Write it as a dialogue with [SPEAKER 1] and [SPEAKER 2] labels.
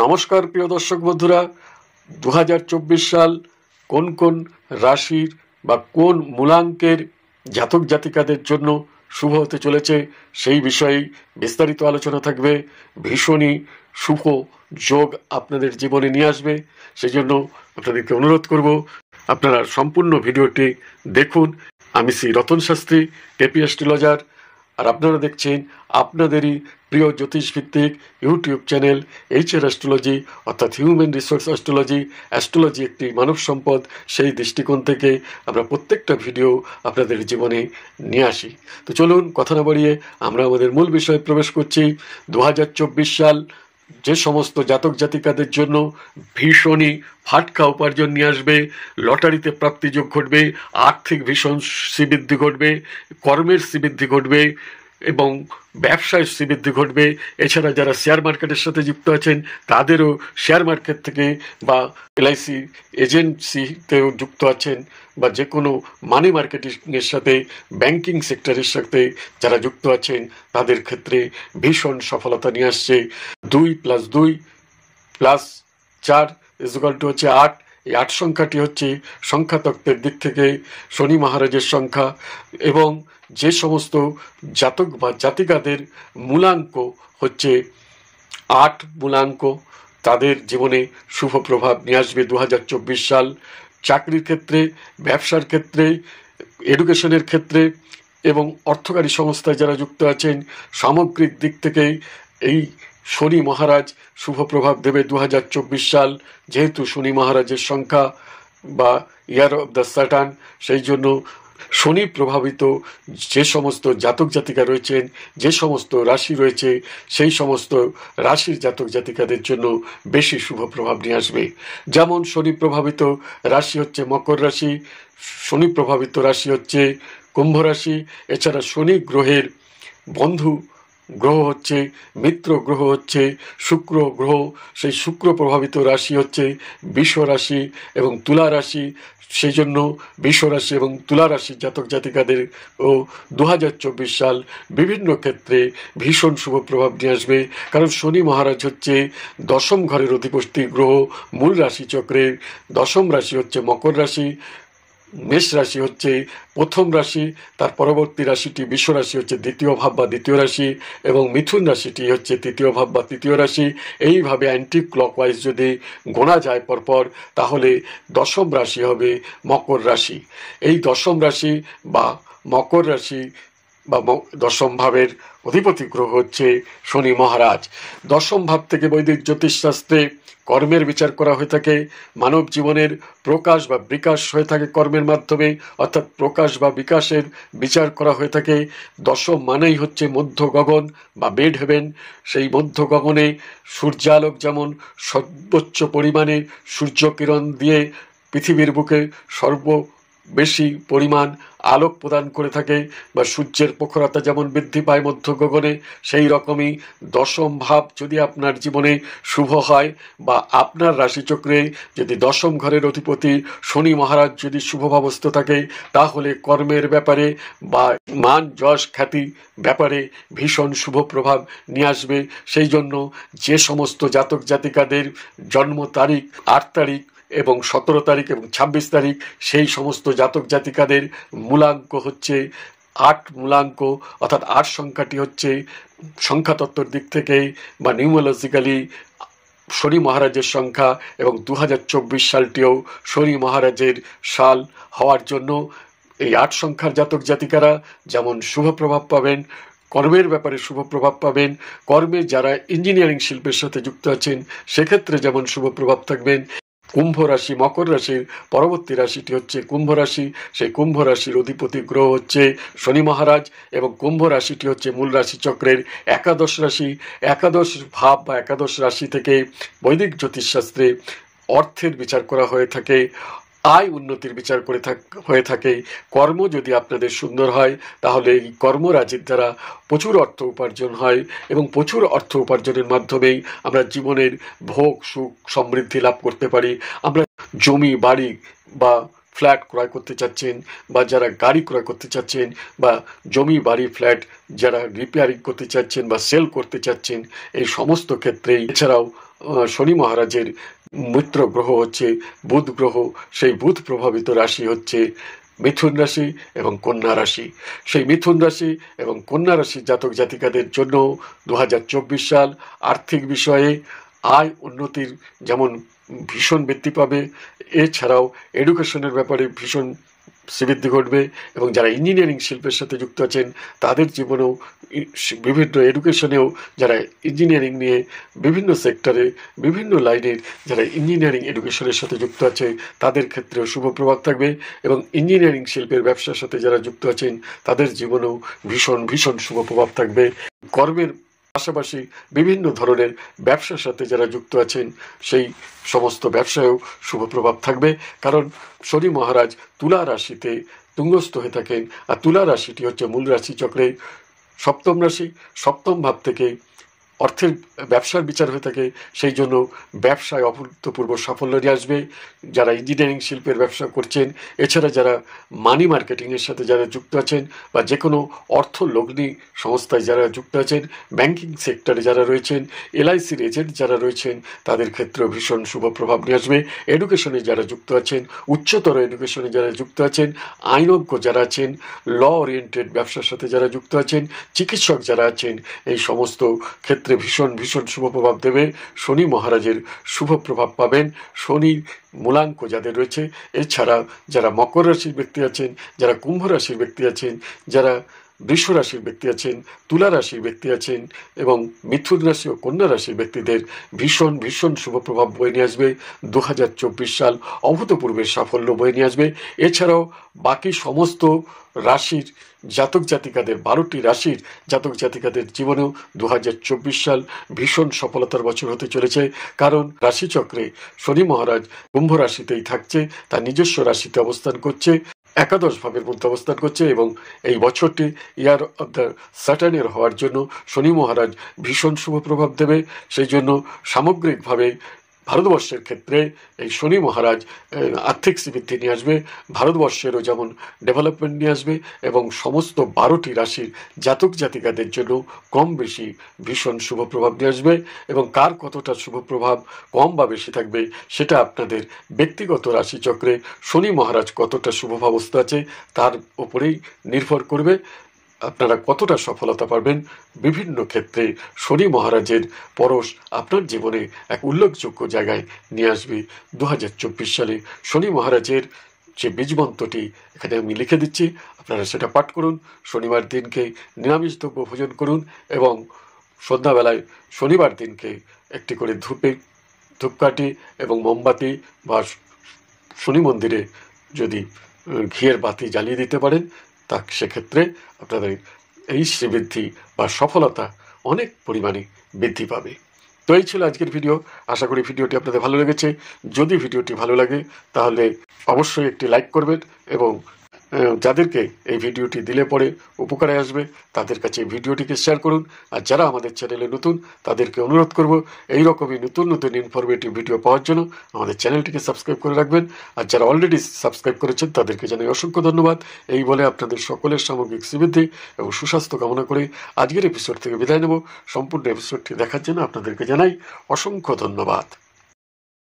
[SPEAKER 1] নমস্কার প্রিয় দর্শক বন্ধুরা, 2024 সাল কোন কোন রাশির বা কোন মূলাঙ্কের জাতক জাতিকাদের জন্য শুভ হতে চলেছে সেই বিষয়ে বিস্তারিত আলোচনা থাকবে। ভীষণই শুভ যোগ আপনাদের জীবনে নিয়ে আসবে, সেই জন্য আপনাদেরকে অনুরোধ করব আপনারা সম্পূর্ণ ভিডিওটি দেখুন। আমি শ্রী রতন শাস্ত্রী, কেপি অ্যাস্ট্রোলজার, আর আপনারা দেখছেন আপনাদেরই প্রিয় জ্যোতিষ ভিত্তিক ইউটিউব চ্যানেল HR অ্যাস্ট্রোলজি, অর্থাৎ হিউম্যান রিসোর্স অ্যাস্ট্রোলজি। অ্যাস্ট্রোলজি একটি মানব সম্পদ, সেই দৃষ্টিকোণ থেকে আমরা প্রত্যেকটা ভিডিও আপনাদের জীবনে নিয়ে আসি। তো চলুন কথা না বাড়িয়ে আমরা আমাদের মূল বিষয়ে প্রবেশ করছি। 2024 সাল যে সমস্ত জাতক জাতিকাদের জন্য ভীষণই ফাটকা উপার্জন নিয়ে আসবে, লটারিতে প্রাপ্তিযোগ ঘটবে, আর্থিক ভীষণ শ্রীবৃদ্ধি ঘটবে, কর্মের শ্রীবৃদ্ধি ঘটবে এবং ব্যবসায় শ্রীবৃদ্ধি ঘটবে। এছাড়া যারা শেয়ার মার্কেটের সাথে যুক্ত আছেন তাদেরও শেয়ার মার্কেট থেকে বা LIC এজেন্সিতেও যুক্ত আছেন বা যে কোনো মানি মার্কেটিংয়ের সাথে, ব্যাংকিং সেক্টরের সাথে যারা যুক্ত আছেন তাদের ক্ষেত্রে ভীষণ সফলতা নিয়ে আসছে। 2 + 2 + 4 হচ্ছে 8। এই 8 সংখ্যাটি হচ্ছে সংখ্যাতত্ত্বের দিক থেকে শনি মহারাজের সংখ্যা, এবং যে সমস্ত জাতক বা জাতিকাদের মূলাঙ্ক হচ্ছে 8 মূলাঙ্ক, তাদের জীবনে শুভ প্রভাব নিয়ে আসবে 2024 সাল। চাকরির ক্ষেত্রে, ব্যবসার ক্ষেত্রে, এডুকেশনের ক্ষেত্রে এবং অর্থকারী সংস্থায় যারা যুক্ত আছেন, সামগ্রিক দিক থেকে এই শনি মহারাজ শুভ প্রভাব দেবে 2024 সাল। যেহেতু শনি মহারাজের সংখ্যা বা ইয়ার অফ দ্য স্যাটার্ন, সেই জন্য শনি প্রভাবিত যে সমস্ত জাতক জাতিকা রয়েছেন, যে সমস্ত রাশি রয়েছে, সেই সমস্ত রাশির জাতক জাতিকাদের জন্য বেশি শুভ প্রভাব নিয়ে আসবে। যেমন শনি প্রভাবিত রাশি হচ্ছে মকর রাশি, শনি প্রভাবিত রাশি হচ্ছে কুম্ভ রাশি। এছাড়া শনি গ্রহের বন্ধু গ্রহ হচ্ছে, মিত্র গ্রহ হচ্ছে শুক্র গ্রহ। সেই শুক্র প্রভাবিত রাশি হচ্ছে বৃষ রাশি এবং তুলা রাশি। সেই জন্য বৃষ রাশি এবং তুলা রাশির জাতক জাতিকাদের ও 2024 সাল বিভিন্ন ক্ষেত্রে ভীষণ শুভ প্রভাব নিয়ে আসবে। কারণ শনি মহারাজ হচ্ছে 10ম ঘরের অধিপতি গ্রহ। মূল রাশি চক্রের 10ম রাশি হচ্ছে মকর রাশি, মেষ রাশি হচ্ছে প্রথম রাশি, তার পরবর্তী রাশিটি বৃষ রাশি হচ্ছে দ্বিতীয় ভাব বা দ্বিতীয় রাশি, এবং মিথুন রাশিটি হচ্ছে তৃতীয় ভাব বা তৃতীয় রাশি। এইভাবে অ্যান্টি ক্লকওয়াইজ যদি গোনা যায় পরপর, তাহলে 10ম রাশি হবে মকর রাশি। এই 10ম রাশি বা মকর রাশি বা 10ম ভাবের অধিপতি গ্রহ হচ্ছে শনি মহারাজ। 10ম ভাব থেকে বৈদিক জ্যোতিষশাস্ত্রে কর্মের বিচার করা হয়ে থাকে। মানব জীবনের প্রকাশ বা বিকাশ হয়ে থাকে কর্মের মাধ্যমে, অর্থাৎ প্রকাশ বা বিকাশের বিচার করা হয়ে থাকে। 10ম মানেই হচ্ছে মধ্য গগন বা বেড হেভেন। সেই মধ্য গগনে সূর্যালোক যেমন সর্বোচ্চ পরিমাণে সূর্যকিরণ দিয়ে পৃথিবীর বুকে বেশি পরিমাণ আলোক প্রদান করে থাকে, বা সূর্যের প্রখরতা যেমন বৃদ্ধি পায় মধ্য গগনে, সেই রকমই 10ম ভাব যদি আপনার জীবনে শুভ হয় বা আপনার রাশিচক্রে যদি 10ম ঘরের অধিপতি শনি মহারাজ যদি শুভভাবস্থ থাকে, তাহলে কর্মের ব্যাপারে বা মান যশ খ্যাতি ব্যাপারে ভীষণ শুভ প্রভাব নিয়ে আসবে। সেই জন্য যে সমস্ত জাতক জাতিকাদের জন্ম তারিখ 8 তারিখ এবং 17 তারিখ এবং 26 তারিখ, সেই সমস্ত জাতক জাতিকাদের মূলাঙ্ক হচ্ছে 8 মূলাঙ্ক, অর্থাৎ 8 সংখ্যাটি হচ্ছে সংখ্যাতত্ত্বের দিক থেকে বা নিউমেরোলজিক্যালি শনি মহারাজের সংখ্যা, এবং 2024 সালটিও শনি মহারাজের সাল হওয়ার জন্য এই 8 সংখ্যার জাতক জাতিকারা যেমন শুভ প্রভাব পাবেন, কর্মের ব্যাপারে শুভ প্রভাব পাবেন। কর্মে যারা ইঞ্জিনিয়ারিং শিল্পের সাথে যুক্ত আছেন সেক্ষেত্রে যেমন শুভ প্রভাব থাকবেন। কুম্ভ রাশি, মকর রাশির পরবর্তী রাশিটি হচ্ছে কুম্ভ রাশি। সেই কুম্ভ রাশির অধিপতি গ্রহ হচ্ছে শনি মহারাজ, এবং কুম্ভ রাশিটি হচ্ছে মূল রাশি চক্রের 11 রাশি। 11 ভাব বা 11 রাশি থেকে বৈদিক জ্যোতিষশাস্ত্রে অর্থের বিচার করা হয়ে থাকে, আয় উন্নতির বিচার হয়ে থাকে। কর্ম যদি আপনাদের সুন্দর হয় তাহলে এই কর্মরাজির দ্বারা প্রচুর অর্থ উপার্জন হয়, এবং প্রচুর অর্থ উপার্জনের মাধ্যমেই আমরা জীবনের ভোগ সুখ সমৃদ্ধি লাভ করতে পারি। আমরা জমি বাড়ি বা ফ্ল্যাট ক্রয় করতে চাচ্ছেন, বা যারা গাড়ি ক্রয় করতে চাচ্ছেন, বা জমি বাড়ি ফ্ল্যাট যারা রিপেয়ারিং করতে চাচ্ছেন বা সেল করতে চাচ্ছেন, এই সমস্ত ক্ষেত্রেই এছাড়াও শনি মহারাজের মিত্র গ্রহ হচ্ছে বুধ গ্রহ। সেই বুধ প্রভাবিত রাশি হচ্ছে মিথুন রাশি এবং কন্যা রাশি। সেই মিথুন রাশি এবং কন্যা রাশির জাতক জাতিকাদের জন্য 2024 সাল আর্থিক বিষয়ে আয় উন্নতির যেমন ভীষণ বৃদ্ধি পাবে, এছাড়াও এডুকেশনের ব্যাপারে ভীষণ শ্রীবৃদ্ধি ঘটবে এবং যারা ইঞ্জিনিয়ারিং শিল্পের সাথে যুক্ত আছেন তাদের জীবনেও বিভিন্ন এডুকেশনেও যারা ইঞ্জিনিয়ারিং নিয়ে বিভিন্ন সেক্টরে বিভিন্ন লাইনের যারা ইঞ্জিনিয়ারিং এডুকেশনের সাথে যুক্ত আছে তাদের ক্ষেত্রেও শুভ প্রভাব থাকবে এবং ইঞ্জিনিয়ারিং শিল্পের ব্যবসার সাথে যারা যুক্ত আছেন তাদের জীবনেও ভীষণ ভীষণ শুভ প্রভাব থাকবে। কর্মের পাশাপাশি বিভিন্ন ধরনের ব্যবসার সাথে যারা যুক্ত আছেন সেই সমস্ত ব্যবসায়ও শুভ প্রভাব থাকবে, কারণ শনি মহারাজ তুলা রাশিতে তুঙ্গস্থ হয়ে থাকেন। আর তুলা রাশিটি হচ্ছে মূল রাশি চক্রে সপ্তম রাশি। সপ্তম ভাব থেকে অর্থের ব্যবসার বিচার হয়ে থাকে, সেই জন্য ব্যবসায় অভূতপূর্ব সাফল্য নিয়ে আসবে। যারা ইঞ্জিনিয়ারিং শিল্পের ব্যবসা করছেন, এছাড়া যারা মানি মার্কেটিংয়ের সাথে যারা যুক্ত আছেন বা যে কোনো অর্থ লগ্নি সংস্থায় যারা যুক্ত আছেন, ব্যাংকিং সেক্টরে যারা রয়েছেন, এলআইসির এজেন্ট যারা রয়েছেন তাদের ক্ষেত্রেও ভীষণ শুভ প্রভাব নিয়ে আসবে। এডুকেশনে যারা যুক্ত আছেন, উচ্চতর এডুকেশনে যারা যুক্ত আছেন, আইনজ্ঞ যারা আছেন, ল ওরিয়েন্টেড ব্যবসার সাথে যারা যুক্ত আছেন, চিকিৎসক যারা আছেন, এই সমস্ত ক্ষেত্রে ভীষণ ভীষণ শুভ প্রভাব দেবে। শনি মহারাজের শুভ প্রভাব পাবেন। শনির মূলাঙ্ক যাদের রয়েছে, এছাড়া যারা মকর রাশির ব্যক্তি আছেন, যারা কুম্ভ রাশির ব্যক্তি আছেন, যারা বৃষ রাশির ব্যক্তি আছেন, তুলা রাশির ব্যক্তি আছেন এবং মিথুন রাশি ও কন্যা রাশির ব্যক্তিদের ভীষণ ভীষণ শুভ প্রভাব বয়ে নিয়ে আসবে। 2024 সাল অভূতপূর্বের সাফল্য বয়ে নিয়ে আসবে। এছাড়াও বাকি সমস্ত রাশির জাতক জাতিকাদের 12টি রাশির জাতক জাতিকাদের জীবনেও 2024 সাল ভীষণ সফলতার বছর হতে চলেছে, কারণ রাশিচক্রে শনি মহারাজ কুম্ভ রাশিতেই থাকছে, তার নিজস্ব রাশিতে অবস্থান করছে, একাদশ ভাবের মধ্যে অবস্থান করছে এবং এই বছরটি ইয়ার অব দ্য স্যাটার্নের হওয়ার জন্য শনি মহারাজ ভীষণ শুভ প্রভাব দেবে। সেই জন্য সামগ্রিকভাবে ভারতবর্ষের ক্ষেত্রে এই শনি মহারাজ আর্থিক শ্রীবৃদ্ধি নিয়ে আসবে, ভারতবর্ষেরও যেমন ডেভেলপমেন্ট নিয়ে আসবে এবং সমস্ত 12টি রাশির জাতক জাতিকাদের জন্য কম বেশি ভীষণ শুভ প্রভাব নিয়ে আসবে। এবং কার কতটা শুভ প্রভাব কম বা বেশি থাকবে সেটা আপনাদের ব্যক্তিগত রাশিচক্রে শনি মহারাজ কতটা শুভভাবস্থা আছে তার উপরেই নির্ভর করবে আপনারা কতটা সফলতা পাবেন। বিভিন্ন ক্ষেত্রে শনি মহারাজের পরশ আপনার জীবনে এক উল্লেখযোগ্য জায়গায় নিয়ে আসবে। 2024 সালে শনি মহারাজের যে বীজমন্ত্রটি এখানে আমি লিখে দিচ্ছি, আপনারা সেটা পাঠ করুন। শনিবার দিনকে নিরামিষ দ্রব্য ভোজন করুন এবং সন্ধ্যাবেলায় শনিবার দিনকে একটি করে ধূপকাঠি এবং মোমবাতি বা শনি মন্দিরে যদি ঘিয়ের বাতি জ্বালিয়ে দিতে পারেন তা সেক্ষেত্রে আপনাদের এই শ্রীবৃদ্ধি বা সফলতা অনেক পরিমাণে বৃদ্ধি পাবে। তো এই ছিল আজকের ভিডিও। আশা করি ভিডিওটি আপনাদের ভালো লেগেছে। যদি ভিডিওটি ভালো লাগে তাহলে অবশ্যই একটি লাইক করবেন এবং যাদেরকে এই ভিডিওটি দিলে পরে উপকারে আসবে তাদের কাছে ভিডিওটিকে শেয়ার করুন। আর যারা আমাদের চ্যানেলে নতুন তাদেরকে অনুরোধ করব এই রকমই নতুন নতুন ইনফরমেটিভ ভিডিও পাওয়ার জন্য আমাদের চ্যানেলটিকে সাবস্ক্রাইব করে রাখবেন। আর যারা অলরেডি সাবস্ক্রাইব করেছেন তাদেরকে জানাই অসংখ্য ধন্যবাদ। এই বলে আপনাদের সকলের সামগ্রিক শ্রীবৃদ্ধি এবং সুস্বাস্থ্য কামনা করে আজকের এপিসোড থেকে বিদায় নেব। সম্পূর্ণ এপিসোডটি দেখার জন্য আপনাদেরকে জানাই অসংখ্য ধন্যবাদ।